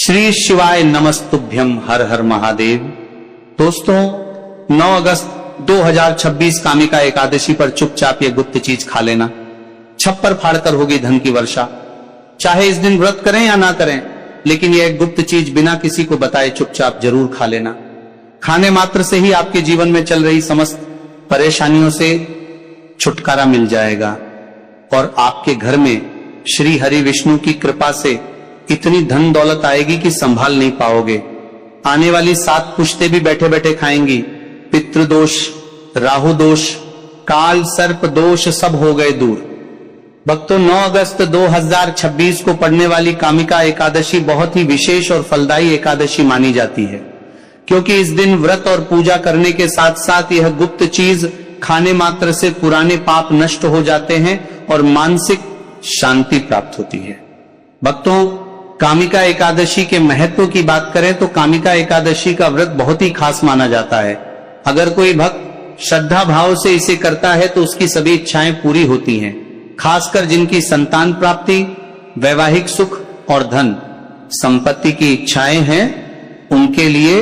श्री शिवाय नमस्तुभ्यम, हर हर महादेव। दोस्तों, 9 अगस्त 2026 कामिका एकादशी पर चुपचाप ये गुप्त चीज खा लेना। छप्पर फाड़कर होगी धन की वर्षा। चाहे इस दिन व्रत करें या ना करें, लेकिन यह गुप्त चीज बिना किसी को बताए चुपचाप जरूर खा लेना। खाने मात्र से ही आपके जीवन में चल रही समस्त परेशानियों से छुटकारा मिल जाएगा और आपके घर में श्री हरि विष्णु की कृपा से इतनी धन दौलत आएगी कि संभाल नहीं पाओगे। आने वाली 7 पुश्ते भी बैठे बैठे खाएंगी। पितृदोष, राहु दोष, काल सर्प दोष सब हो गए दूर। भक्तों, 9 अगस्त 2026 को पड़ने वाली कामिका एकादशी बहुत ही विशेष और फलदायी एकादशी मानी जाती है, क्योंकि इस दिन व्रत और पूजा करने के साथ साथ यह गुप्त चीज खाने मात्र से पुराने पाप नष्ट हो जाते हैं और मानसिक शांति प्राप्त होती है। भक्तों, कामिका एकादशी के महत्व की बात करें तो कामिका एकादशी का व्रत बहुत ही खास माना जाता है। अगर कोई भक्त श्रद्धा भाव से इसे करता है तो उसकी सभी इच्छाएं पूरी होती हैं। खासकर जिनकी संतान प्राप्ति, वैवाहिक सुख और धन संपत्ति की इच्छाएं हैं, उनके लिए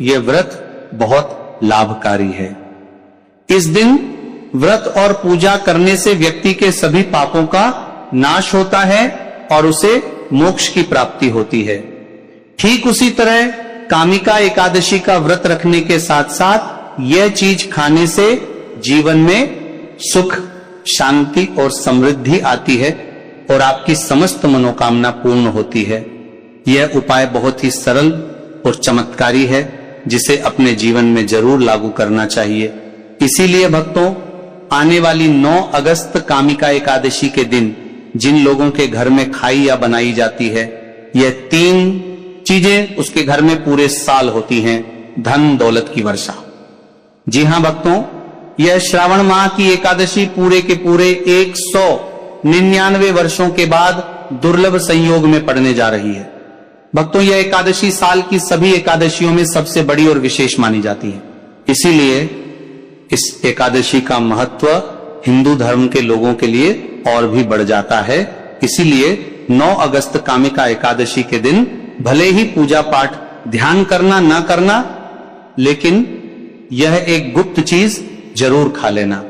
यह व्रत बहुत लाभकारी है। इस दिन व्रत और पूजा करने से व्यक्ति के सभी पापों का नाश होता है और उसे मोक्ष की प्राप्ति होती है। ठीक उसी तरह कामिका एकादशी का व्रत रखने के साथ साथ यह चीज खाने से जीवन में सुख, शांति और समृद्धि आती है और आपकी समस्त मनोकामना पूर्ण होती है। यह उपाय बहुत ही सरल और चमत्कारी है, जिसे अपने जीवन में जरूर लागू करना चाहिए। इसीलिए भक्तों, आने वाली 9 अगस्त कामिका एकादशी के दिन जिन लोगों के घर में खाई या बनाई जाती है, यह 3 चीजें उसके घर में पूरे साल होती हैं। धन दौलत की वर्षा। जी हां भक्तों, यह श्रावण माह की एकादशी पूरे के पूरे 199 वर्षों के बाद दुर्लभ संयोग में पड़ने जा रही है। भक्तों, यह एकादशी साल की सभी एकादशियों में सबसे बड़ी और विशेष मानी जाती है। इसीलिए इस एकादशी का महत्व हिंदू धर्म के लोगों के लिए और भी बढ़ जाता है। इसीलिए 9 अगस्त कामिका एकादशी के दिन भले ही पूजा पाठ ध्यान करना ना करना, लेकिन यह एक गुप्त चीज जरूर खा लेना।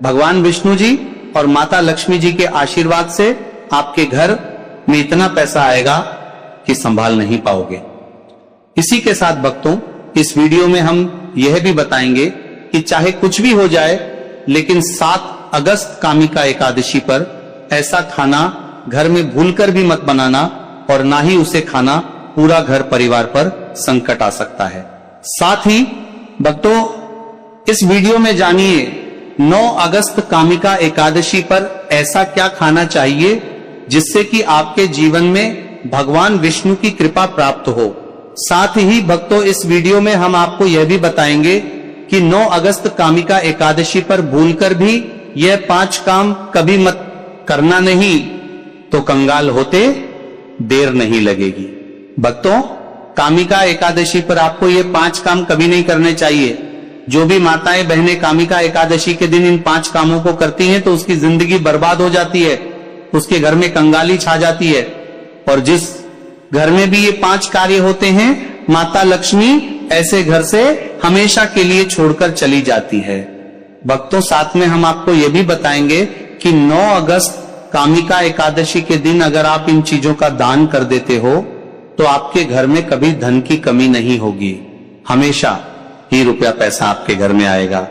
भगवान विष्णु जी और माता लक्ष्मी जी के आशीर्वाद से आपके घर में इतना पैसा आएगा कि संभाल नहीं पाओगे। इसी के साथ भक्तों, इस वीडियो में हम यह भी बताएंगे कि चाहे कुछ भी हो जाए, लेकिन 7 अगस्त कामिका एकादशी पर ऐसा खाना घर में भूलकर भी मत बनाना, और ना ही उसे खाना पूरा घर परिवार पर संकट आ सकता है। साथ ही भक्तों, इस वीडियो में जानिए 9 अगस्त कामिका एकादशी पर ऐसा क्या खाना चाहिए जिससे कि आपके जीवन में भगवान विष्णु की कृपा प्राप्त हो। साथ ही भक्तों, इस वीडियो में हम आपको यह भी बताएंगे कि 9 अगस्त कामिका एकादशी पर भूलकर भी यह 5 काम कभी मत करना नहीं, तो कंगाल होते देर नहीं लगेगी। भक्तों, कामिका एकादशी पर आपको ये 5 काम कभी नहीं करने चाहिए। जो भी माताएं बहनें कामिका एकादशी के दिन इन 5 कामों को करती हैं तो उसकी जिंदगी बर्बाद हो जाती है, उसके घर में कंगाली छा जाती है। और जिस घर में भी ये 5 कार्य होते हैं, माता लक्ष्मी ऐसे घर से हमेशा के लिए छोड़कर चली जाती है। भक्तों, साथ में हम आपको यह भी बताएंगे कि 9 अगस्त कामिका एकादशी के दिन अगर आप इन चीजों का दान कर देते हो तो आपके घर में कभी धन की कमी नहीं होगी। हमेशा ही रुपया पैसा आपके घर में आएगा।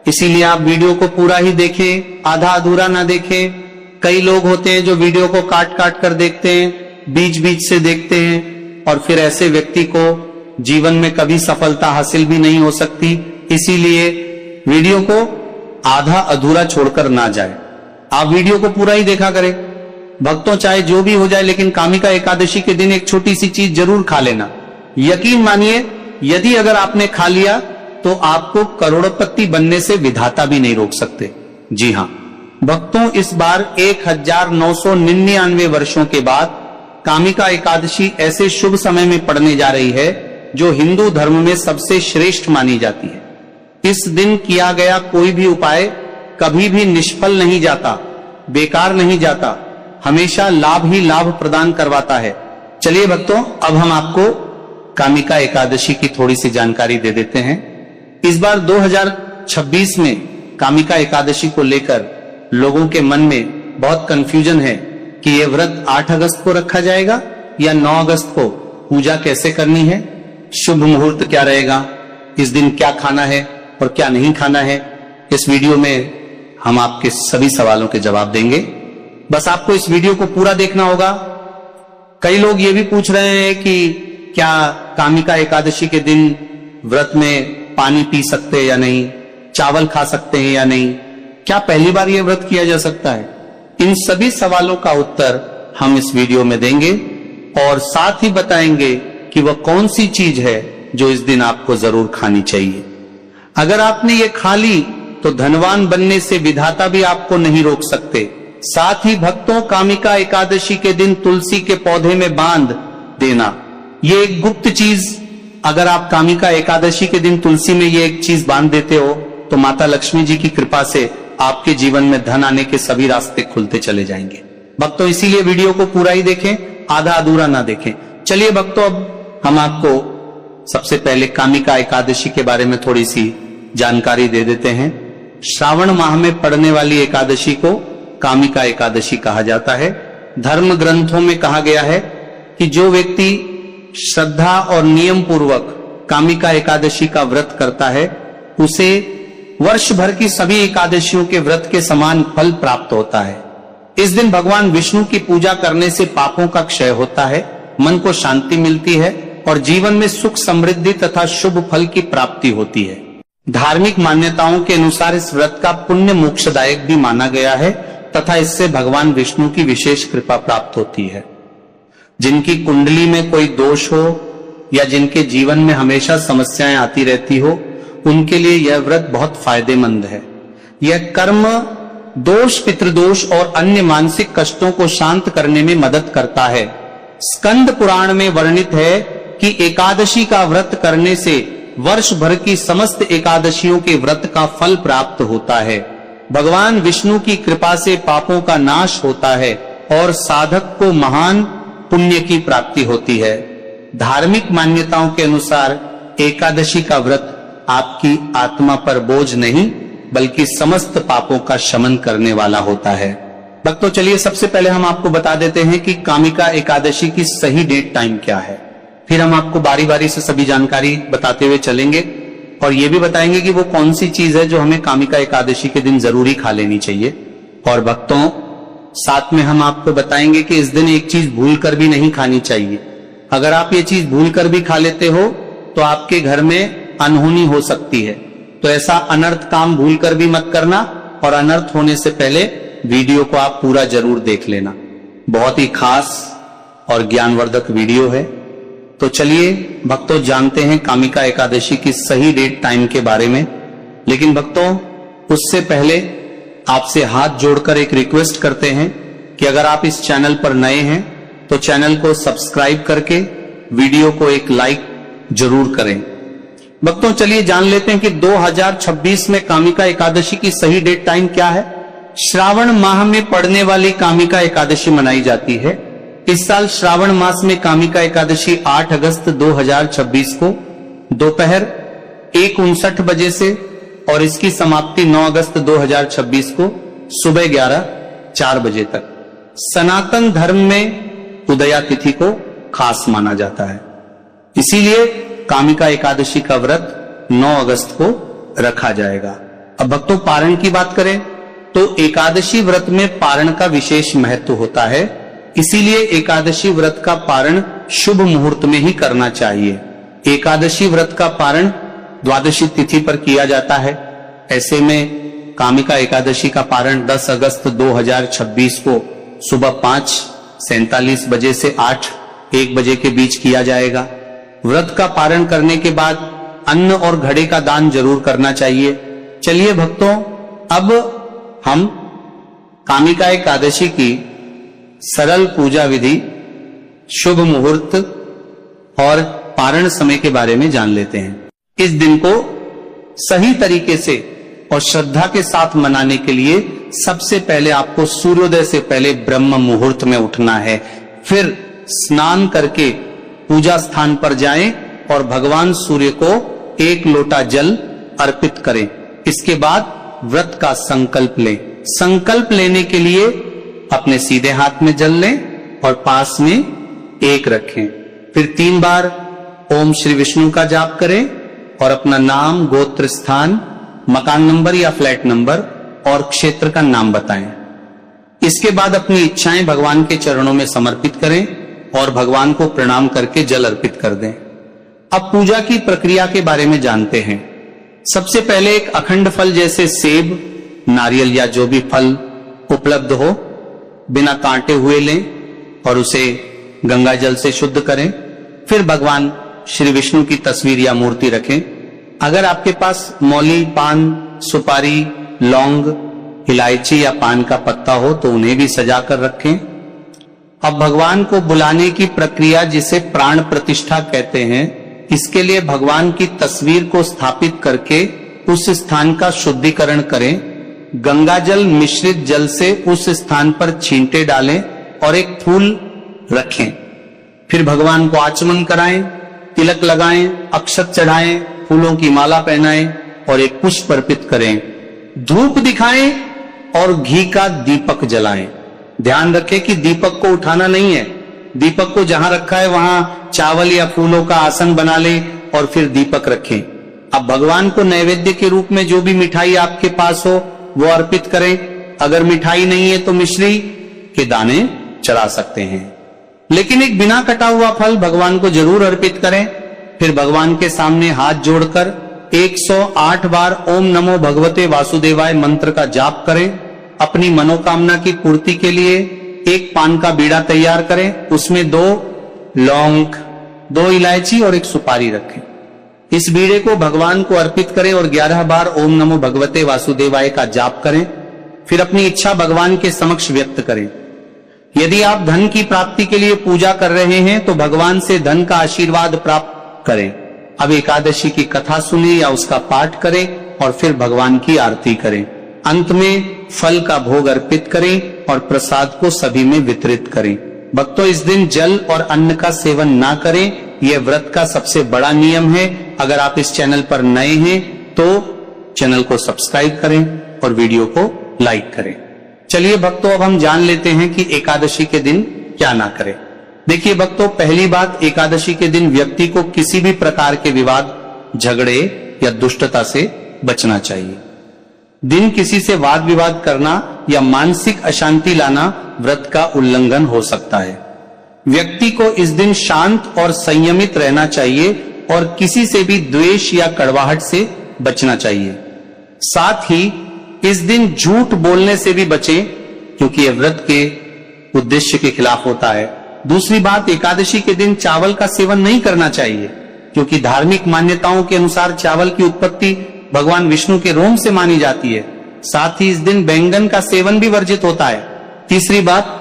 इसीलिए आप वीडियो को पूरा ही देखें, आधा अधूरा ना देखें। कई लोग होते हैं जो वीडियो को काट काट कर देखते हैं, बीच बीच से देखते हैं, और फिर ऐसे व्यक्ति को जीवन में कभी सफलता हासिल भी नहीं हो सकती। इसीलिए वीडियो को आधा अधूरा छोड़कर ना जाए, आप वीडियो को पूरा ही देखा करें। भक्तों, चाहे जो भी हो जाए, लेकिन कामिका एकादशी के दिन एक छोटी सी चीज जरूर खा लेना। यकीन मानिए, यदि अगर आपने खा लिया तो आपको करोड़पति बनने से विधाता भी नहीं रोक सकते। जी हां भक्तों, इस बार 1999 वर्षों के बाद कामिका एकादशी ऐसे शुभ समय में पड़ने जा रही है जो हिंदू धर्म में सबसे श्रेष्ठ मानी जाती है। इस दिन किया गया कोई भी उपाय कभी भी निष्फल नहीं जाता, बेकार नहीं जाता, हमेशा लाभ ही लाभ प्रदान करवाता है। चलिए भक्तों, अब हम आपको कामिका एकादशी की थोड़ी सी जानकारी दे देते हैं। इस बार 2026 में कामिका एकादशी को लेकर लोगों के मन में बहुत कंफ्यूजन है कि यह व्रत 8 अगस्त को रखा जाएगा या 9 अगस्त को, पूजा कैसे करनी है, शुभ मुहूर्त क्या रहेगा, इस दिन क्या खाना है और क्या नहीं खाना है। इस वीडियो में हम आपके सभी सवालों के जवाब देंगे। बस आपको इस वीडियो को पूरा देखना होगा। कई लोग ये भी पूछ रहे हैं कि क्या कामिका एकादशी के दिन व्रत में पानी पी सकते हैं या नहीं, चावल खा सकते हैं या नहीं, क्या पहली बार यह व्रत किया जा सकता है। इन सभी सवालों का उत्तर हम इस वीडियो में देंगे और साथ ही बताएंगे कि वह कौन सी चीज है जो इस दिन आपको जरूर खानी चाहिए। अगर आपने ये खा ली तो धनवान बनने से विधाता भी आपको नहीं रोक सकते। साथ ही भक्तों, कामिका एकादशी के दिन तुलसी के पौधे में बांध देना, ये एक गुप्त चीज, अगर आप कामिका एकादशी के दिन तुलसी में ये एक चीज बांध देते हो तो माता लक्ष्मी जी की कृपा से आपके जीवन में धन आने के सभी रास्ते खुलते चले जाएंगे। भक्तों, इसीलिए वीडियो को पूरा ही देखें, आधा अधूरा ना देखें। चलिए भक्तों, अब हम आपको सबसे पहले कामिका एकादशी के बारे में थोड़ी सी जानकारी दे देते हैं। श्रावण माह में पड़ने वाली एकादशी को कामिका एकादशी कहा जाता है। धर्म ग्रंथों में कहा गया है कि जो व्यक्ति श्रद्धा और नियम पूर्वक कामिका एकादशी का व्रत करता है उसे वर्ष भर की सभी एकादशियों के व्रत के समान फल प्राप्त होता है। इस दिन भगवान विष्णु की पूजा करने से पापों का क्षय होता है, मन को शांति मिलती है और जीवन में सुख समृद्धि तथा शुभ फल की प्राप्ति होती है। धार्मिक मान्यताओं के अनुसार इस व्रत का पुण्य मोक्षदायक भी माना गया है तथा इससे भगवान विष्णु की विशेष कृपा प्राप्त होती है। जिनकी कुंडली में कोई दोष हो या जिनके जीवन में हमेशा समस्याएं आती रहती हो, उनके लिए यह व्रत बहुत फायदेमंद है। यह कर्म दोष, पितृदोष और अन्य मानसिक कष्टों को शांत करने में मदद करता है। स्कंद पुराण में वर्णित है कि एकादशी का व्रत करने से वर्ष भर की समस्त एकादशियों के व्रत का फल प्राप्त होता है। भगवान विष्णु की कृपा से पापों का नाश होता है और साधक को महान पुण्य की प्राप्ति होती है। धार्मिक मान्यताओं के अनुसार एकादशी का व्रत आपकी आत्मा पर बोझ नहीं बल्कि समस्त पापों का शमन करने वाला होता है। भक्तों, चलिए सबसे पहले हम आपको बता देते हैं कि कामिका एकादशी की सही डेट टाइम क्या है। फिर हम आपको बारी बारी से सभी जानकारी बताते हुए चलेंगे और ये भी बताएंगे कि वो कौन सी चीज है जो हमें कामिका एकादशी के दिन जरूरी खा लेनी चाहिए। और भक्तों, साथ में हम आपको बताएंगे कि इस दिन एक चीज भूल कर भी नहीं खानी चाहिए। अगर आप ये चीज भूल कर भी खा लेते हो तो आपके घर में अनहोनी हो सकती है। तो ऐसा अनर्थ काम भूल कर भी मत करना और अनर्थ होने से पहले वीडियो को आप पूरा जरूर देख लेना। बहुत ही खास और ज्ञानवर्धक वीडियो है। तो चलिए भक्तों, जानते हैं कामिका एकादशी की सही डेट टाइम के बारे में। लेकिन भक्तों, उससे पहले आपसे हाथ जोड़कर एक रिक्वेस्ट करते हैं कि अगर आप इस चैनल पर नए हैं तो चैनल को सब्सक्राइब करके वीडियो को एक लाइक जरूर करें। भक्तों, चलिए जान लेते हैं कि 2026 में कामिका एकादशी की सही डेट टाइम क्या है। श्रावण माह में पड़ने वाली कामिका एकादशी मनाई जाती है। इस साल श्रावण मास में कामिका एकादशी 8 अगस्त 2026 को दोपहर 1:59 बजे से और इसकी समाप्ति 9 अगस्त 2026 को सुबह 11:04 बजे तक। सनातन धर्म में उदया तिथि को खास माना जाता है, इसीलिए कामिका एकादशी का व्रत 9 अगस्त को रखा जाएगा। अब भक्तों, पारण की बात करें तो एकादशी व्रत में पारण का विशेष महत्व होता है, इसीलिए एकादशी व्रत का पारण शुभ मुहूर्त में ही करना चाहिए। एकादशी व्रत का पारण द्वादशी तिथि पर किया जाता है। ऐसे में कामिका एकादशी का पारण 10 अगस्त 2026 को सुबह 5:47 बजे से 8:01 बजे के बीच किया जाएगा। व्रत का पारण करने के बाद अन्न और घड़े का दान जरूर करना चाहिए। चलिए भक्तों, अब हम कामिका एकादशी की सरल पूजा विधि, शुभ मुहूर्त और पारण समय के बारे में जान लेते हैं। इस दिन को सही तरीके से और श्रद्धा के साथ मनाने के लिए सबसे पहले आपको सूर्योदय से पहले ब्रह्म मुहूर्त में उठना है। फिर स्नान करके पूजा स्थान पर जाएं और भगवान सूर्य को 1 लोटा जल अर्पित करें। इसके बाद व्रत का संकल्प लें। संकल्प लेने के लिए अपने सीधे हाथ में जल लें और पास में 1 रखें। फिर 3 बार ओम श्री विष्णु का जाप करें और अपना नाम, गोत्र, स्थान, मकान नंबर या फ्लैट नंबर और क्षेत्र का नाम बताएं। इसके बाद अपनी इच्छाएं भगवान के चरणों में समर्पित करें और भगवान को प्रणाम करके जल अर्पित कर दें। अब पूजा की प्रक्रिया के बारे में जानते हैं। सबसे पहले एक अखंड फल जैसे सेब, नारियल या जो भी फल उपलब्ध हो बिना कांटे हुए लें और उसे गंगा जल से शुद्ध करें। फिर भगवान श्री विष्णु की तस्वीर या मूर्ति रखें। अगर आपके पास मौली, पान, सुपारी, लौंग, इलायची या पान का पत्ता हो तो उन्हें भी सजा कर रखें। अब भगवान को बुलाने की प्रक्रिया, जिसे प्राण प्रतिष्ठा कहते हैं, इसके लिए भगवान की तस्वीर को स्थापित करके उस स्थान का शुद्धिकरण करें। गंगा जल मिश्रित जल से उस स्थान पर छींटे डालें और एक फूल रखें। फिर भगवान को आचमन कराएं, तिलक लगाएं, अक्षत चढ़ाएं, फूलों की माला पहनाएं और एक पुष्प अर्पित करें। धूप दिखाएं और घी का दीपक जलाएं। ध्यान रखें कि दीपक को उठाना नहीं है। दीपक को जहां रखा है वहां चावल या फूलों का आसन बना ले और फिर दीपक रखें। अब भगवान को नैवेद्य के रूप में जो भी मिठाई आपके पास हो वो अर्पित करें। अगर मिठाई नहीं है तो मिश्री के दाने चढ़ा सकते हैं, लेकिन एक बिना कटा हुआ फल भगवान को जरूर अर्पित करें। फिर भगवान के सामने हाथ जोड़कर 108 बार ओम नमो भगवते वासुदेवाय मंत्र का जाप करें। अपनी मनोकामना की पूर्ति के लिए एक पान का बीड़ा तैयार करें, उसमें 2 लौंग, 2 इलायची और 1 सुपारी रखें। इस बीड़े को भगवान को अर्पित करें और 11 बार ओम नमो भगवते वासुदेवाय का जाप करें। फिर अपनी इच्छा भगवान के समक्ष व्यक्त करें। यदि आप धन की प्राप्ति के लिए पूजा कर रहे हैं तो भगवान से धन का आशीर्वाद प्राप्त करें। अब एकादशी की कथा सुने या उसका पाठ करें और फिर भगवान की आरती करें। अंत में फल का भोग अर्पित करें और प्रसाद को सभी में वितरित करें। भक्तों, इस दिन जल और अन्न का सेवन ना करें। यह व्रत का सबसे बड़ा नियम है। अगर आप इस चैनल पर नए हैं तो चैनल को सब्सक्राइब करें और वीडियो को लाइक करें। चलिए भक्तों, अब हम जान लेते हैं कि एकादशी के दिन क्या ना करें। देखिए भक्तों, पहली बात, एकादशी के दिन व्यक्ति को किसी भी प्रकार के विवाद, झगड़े या दुष्टता से बचना चाहिए। दिन किसी से वाद विवाद करना या मानसिक अशांति लाना व्रत का उल्लंघन हो सकता है। व्यक्ति को इस दिन शांत और संयमित रहना चाहिए और किसी से भी द्वेष या कड़वाहट से बचना चाहिए। साथ ही इस दिन झूठ बोलने से भी बचें, क्योंकि यह व्रत के उद्देश्य के खिलाफ होता है। दूसरी बात, एकादशी के दिन चावल का सेवन नहीं करना चाहिए, क्योंकि धार्मिक मान्यताओं के अनुसार चावल की उत्पत्ति भगवान विष्णु के रोम से मानी जाती है। साथ ही इस दिन बैंगन का सेवन भी वर्जित होता है। तीसरी बात,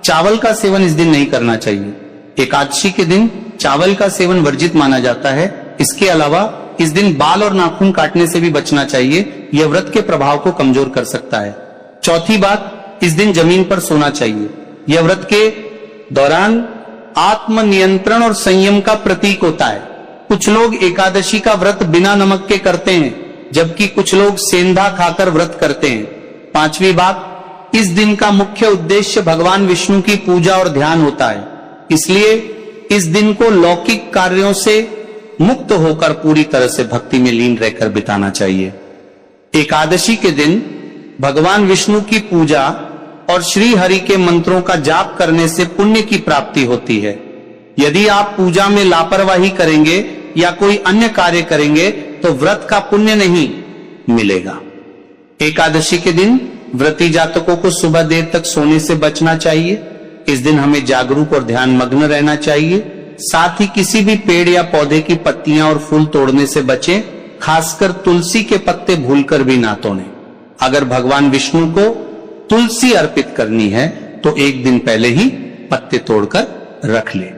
चावल का सेवन इस दिन नहीं करना चाहिए। एकादशी के दिन चावल का सेवन वर्जित माना जाता है। इसके अलावा इस दिन बाल और नाखून काटने से भी बचना चाहिए। यह व्रत के प्रभाव को कमजोर कर सकता है। चौथी बात, इस दिन जमीन पर सोना चाहिए। यह व्रत के दौरान आत्मनियंत्रण और संयम का प्रतीक होता है। कुछ लोग एकादशी का व्रत बिना नमक के करते हैं, जबकि कुछ लोग सेंधा खाकर व्रत करते हैं। पांचवी बात, इस दिन का मुख्य उद्देश्य भगवान विष्णु की पूजा और ध्यान होता है। इसलिए इस दिन को लौकिक कार्यों से मुक्त होकर पूरी तरह से भक्ति में लीन रहकर बिताना चाहिए। एकादशी के दिन भगवान विष्णु की पूजा और श्री हरि के मंत्रों का जाप करने से पुण्य की प्राप्ति होती है। यदि आप पूजा में लापरवाही करेंगे या कोई अन्य कार्य करेंगे तो व्रत का पुण्य नहीं मिलेगा। एकादशी के दिन व्रती जातकों को सुबह देर तक सोने से बचना चाहिए। इस दिन हमें जागरूक और ध्यान मग्न रहना चाहिए। साथ ही किसी भी पेड़ या पौधे की पत्तियां और फूल तोड़ने से बचें, खासकर तुलसी के पत्ते भूलकर भी ना तोड़ें। अगर भगवान विष्णु को तुलसी अर्पित करनी है तो एक दिन पहले ही पत्ते तोड़कर रख ले।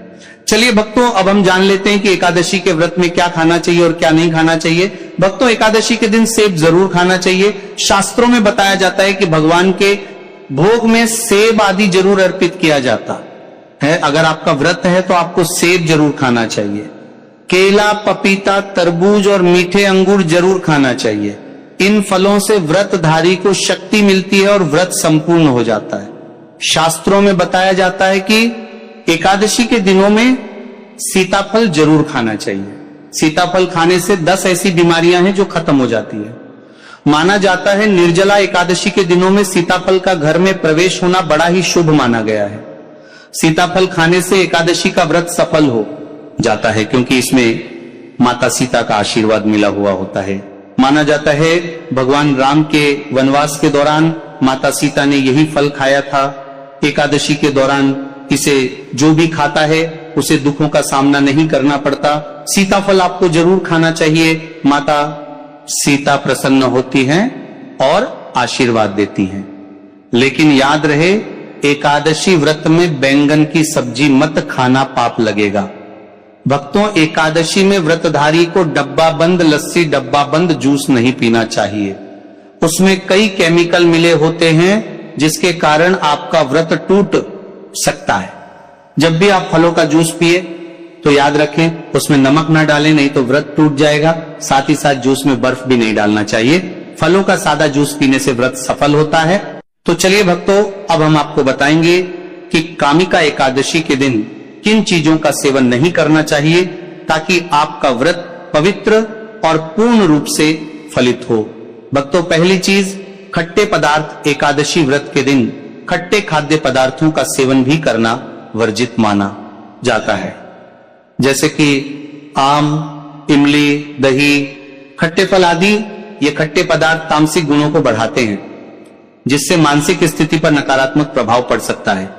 चलिए भक्तों, अब हम जान लेते हैं कि एकादशी के व्रत में क्या खाना चाहिए और क्या नहीं खाना चाहिए। भक्तों, एकादशी के दिन सेब जरूर खाना चाहिए। शास्त्रों में बताया जाता है कि भगवान के भोग में सेब आदि जरूर अर्पित किया जाता। है। अगर आपका व्रत है तो आपको सेब जरूर खाना चाहिए, केला, पपीता, तरबूज और मीठे अंगूर जरूर खाना चाहिए। इन फलों से व्रतधारी को शक्ति मिलती है और व्रत संपूर्ण हो जाता है। शास्त्रों में बताया जाता है कि एकादशी के दिनों में सीताफल जरूर खाना चाहिए। सीताफल खाने से 10 ऐसी बीमारियां हैं जो खत्म हो जाती है। माना जाता है निर्जला एकादशी के दिनों में सीताफल का घर में प्रवेश होना बड़ा ही शुभ माना गया है। सीताफल खाने से एकादशी का व्रत सफल हो जाता है, क्योंकि इसमें माता सीता का आशीर्वाद मिला हुआ होता है। माना जाता है भगवान राम के वनवास के दौरान माता सीता ने यही फल खाया था। एकादशी के दौरान इसे जो भी खाता है उसे दुखों का सामना नहीं करना पड़ता। सीताफल आपको जरूर खाना चाहिए। माता सीता प्रसन्न होती हैं और आशीर्वाद देती हैं। लेकिन याद रहे, एकादशी व्रत में बैंगन की सब्जी मत खाना, पाप लगेगा। भक्तों, एकादशी में व्रतधारी को डब्बा बंद लस्सी, डब्बा बंद जूस नहीं पीना चाहिए। उसमें कई केमिकल मिले होते हैं जिसके कारण आपका व्रत टूट सकता है। जब भी आप फलों का जूस पिए तो याद रखें उसमें नमक ना डालें, नहीं तो व्रत टूट जाएगा। साथ ही साथ जूस में बर्फ भी नहीं डालना चाहिए। फलों का सादा जूस पीने से व्रत सफल होता है। तो चलिए भक्तों, अब हम आपको बताएंगे कि कामिका एकादशी के दिन किन चीजों का सेवन नहीं करना चाहिए ताकि आपका व्रत पवित्र और पूर्ण रूप से फलित हो। भक्तों, पहली चीज, खट्टे पदार्थ एकादशी व्रत के दिन खट्टे खाद्य पदार्थों का सेवन भी करना वर्जित माना जाता है। जैसे कि आम, इमली, दही, खट्टे फल आदि ये खट्टे पदार्थ तामसिक गुणों को बढ़ाते हैं, जिससे मानसिक स्थिति पर नकारात्मक प्रभाव पड़ सकता है।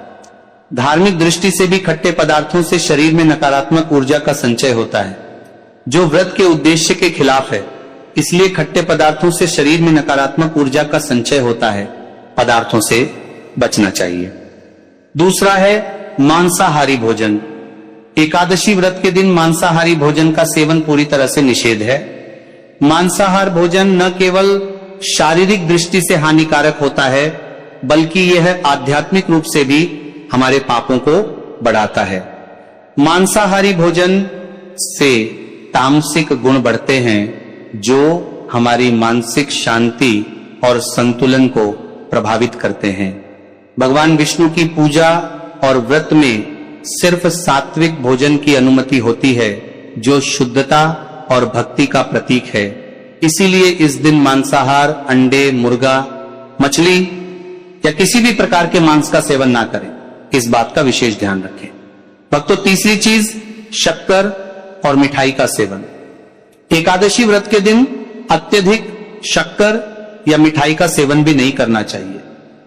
धार्मिक दृष्टि से भी खट्टे पदार्थों से शरीर में नकारात्मक ऊर्जा का संचय होता है, जो व्रत के उद्देश्य के खिलाफ है। इसलिए खट्टे पदार्थों से शरीर में नकारात्मक ऊर्जा का संचय होता है, पदार्थों से बचना चाहिए। दूसरा है मांसाहारी भोजन। एकादशी व्रत के दिन मांसाहारी भोजन का सेवन पूरी तरह से निषेध है। मांसाहार भोजन न केवल शारीरिक दृष्टि से हानिकारक होता है, बल्कि यह आध्यात्मिक रूप से भी हमारे पापों को बढ़ाता है। मांसाहारी भोजन से तामसिक गुण बढ़ते हैं, जो हमारी मानसिक शांति और संतुलन को प्रभावित करते हैं। भगवान विष्णु की पूजा और व्रत में सिर्फ सात्विक भोजन की अनुमति होती है, जो शुद्धता और भक्ति का प्रतीक है। इसीलिए इस दिन मांसाहार, अंडे, मुर्गा, मछली या किसी भी प्रकार के मांस का सेवन ना करें। इस बात का विशेष ध्यान रखें। भक्तों, तीसरी चीज, शक्कर और मिठाई का सेवन। एकादशी व्रत के दिन अत्यधिक शक्कर या मिठाई का सेवन भी नहीं करना चाहिए।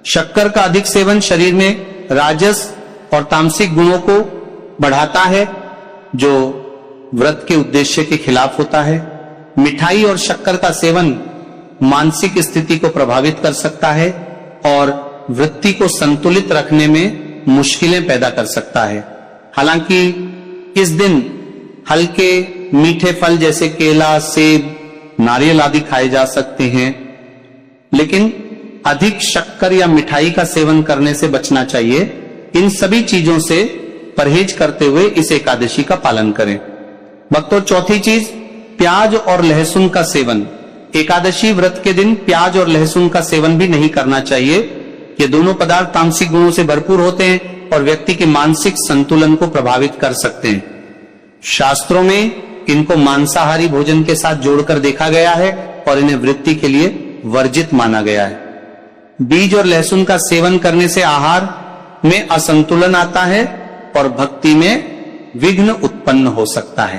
शक्कर का अधिक सेवन शरीर में राजस और तामसिक गुणों को बढ़ाता है, जो व्रत के उद्देश्य के खिलाफ होता है। मिठाई और शक्कर का सेवन मानसिक स्थिति को प्रभावित कर सकता है और वृत्ति को संतुलित रखने में मुश्किलें पैदा कर सकता है। हालांकि इस दिन हल्के मीठे फल जैसे केला, सेब, नारियल आदि खाए जा सकते हैं, लेकिन अधिक शक्कर या मिठाई का सेवन करने से बचना चाहिए। इन सभी चीजों से परहेज करते हुए इस एकादशी का पालन करें। भक्तों, चौथी चीज, प्याज और लहसुन का सेवन। एकादशी व्रत के दिन प्याज और लहसुन का सेवन भी नहीं करना चाहिए। ये दोनों पदार्थ तामसिक गुणों से भरपूर होते हैं और व्यक्ति के मानसिक संतुलन को प्रभावित कर सकते हैं। शास्त्रों में इनको मांसाहारी भोजन के साथ जोड़कर देखा गया है और इन्हें वृत्ति के लिए वर्जित माना गया है। बीज और लहसुन का सेवन करने से आहार में असंतुलन आता है और भक्ति में विघ्न उत्पन्न हो सकता है।